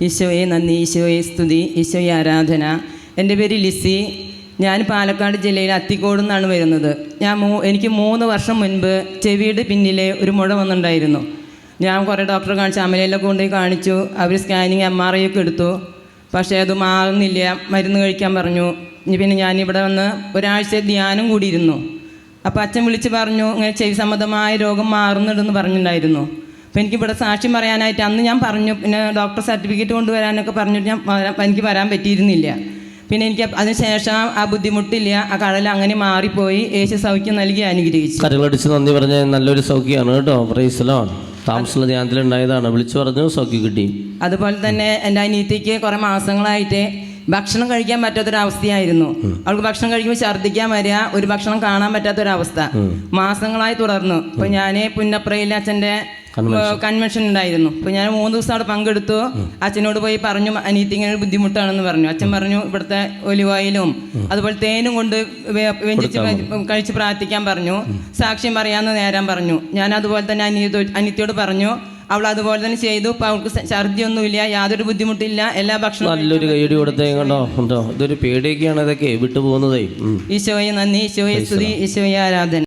ഈശോയെ നന്ദി, ഈശോയെ സ്തുതി, ഈശോയെ ആരാധന. എൻ്റെ പേര് ലിസി. ഞാൻ പാലക്കാട് ജില്ലയിൽ അത്തിക്കോട് നിന്നാണ് വരുന്നത്. എനിക്ക് 3 വർഷം മുൻപ് ചെവിയുടെ പിന്നിലെ ഒരു മുഴ വന്നിട്ടുണ്ടായിരുന്നു. ഞാൻ കുറേ ഡോക്ടറെ കാണിച്ചു, അമലയിലൊക്കെ കൊണ്ടുപോയി കാണിച്ചു. അവർ സ്കാനിങ് MRI ഒക്കെ എടുത്തു. പക്ഷേ അത് മാറുന്നില്ല, മരുന്ന് കഴിക്കാൻ പറഞ്ഞു. പിന്നെ ഞാനിവിടെ വന്ന് ഒരാഴ്ച ധ്യാനം കൂടിയിരുന്നു. അപ്പോൾ അച്ഛൻ വിളിച്ച് പറഞ്ഞു, ഇങ്ങനെ ചെവി സംബന്ധമായ രോഗം മാറുന്നുണ്ടെന്ന് പറഞ്ഞിട്ടുണ്ടായിരുന്നു. അപ്പോൾ എനിക്കിവിടെ സാക്ഷ്യം പറയാനായിട്ട് അന്ന് ഞാൻ പറഞ്ഞു, പിന്നെ ഡോക്ടർ സർട്ടിഫിക്കറ്റ് കൊണ്ടുവരാനൊക്കെ പറഞ്ഞിട്ട് എനിക്ക് വരാൻ പറ്റിയിരുന്നില്ല. പിന്നെ എനിക്ക് അതിനുശേഷം ആ ബുദ്ധിമുട്ടില്ല, ആ കടൽ അങ്ങനെ മാറിപ്പോയി. യേശു സൗഖ്യം നൽകി അനുഗ്രഹിച്ചു. കരങ്ങളടിച്ച് നന്ദി പറഞ്ഞ നല്ലൊരു സൗഖ്യമാണ് കേട്ടോ. Praise the lord. താമസമുള്ള ധ്യാനത്തിലുണ്ടായതാണ്, വിളിച്ചു പറഞ്ഞു, സൗഖ്യം കിട്ടി. അതുപോലെ തന്നെ എൻ്റെ അനിയത്തിക്ക് കുറേ മാസങ്ങളായിട്ട് ഭക്ഷണം കഴിക്കാൻ പറ്റാത്തൊരവസ്ഥയായിരുന്നു. അവൾക്ക് ഭക്ഷണം കഴിക്കുമ്പോൾ ഛർദ്ദിക്കാൻ വരിക, ഒരു ഭക്ഷണം കാണാൻ പറ്റാത്തൊരവസ്ഥ മാസങ്ങളായി തുടർന്നു. അപ്പോൾ ഞാൻ പുന്നപ്രയിൽ അച്ഛൻ്റെ കൺവെൻഷൻ ഉണ്ടായിരുന്നു. അപ്പോൾ ഞാൻ 3 ദിവസം അവിടെ പങ്കെടുത്തു. അച്ഛനോട് പോയി പറഞ്ഞു, അനിയത്തി ഇങ്ങനെ ഒരു ബുദ്ധിമുട്ടാണെന്ന് പറഞ്ഞു. അച്ഛൻ പറഞ്ഞു, ഇവിടുത്തെ ഒലിവ് ഓയിലും അതുപോലെ തേനും കൊണ്ട് വെഞ്ചിച്ച് കഴിച്ച് പ്രാർത്ഥിക്കാൻ പറഞ്ഞു. സാക്ഷ്യം പറയാമെന്ന് നേരം പറഞ്ഞു. ഞാൻ അതുപോലെ തന്നെ അനിയത്തിയോട് പറഞ്ഞു. അവൾ അതുപോലെ തന്നെ ചെയ്തു. ഇപ്പോൾ അവൾക്ക് ഛർദിയൊന്നുമില്ല, യാതൊരു ബുദ്ധിമുട്ടില്ല. എല്ലാ ഭക്ഷണവും നല്ലൊരു കൈയടി കൊടുത്തേ കണ്ടോ. ഇതൊരു പേടിയൊക്കെയാണ് ഇതൊക്കെ വിട്ടുപോകുന്നതേ. ഈശോയെ നന്ദി, ഈശോയെ സ്തുതി, ഈശോയെ ആരാധന.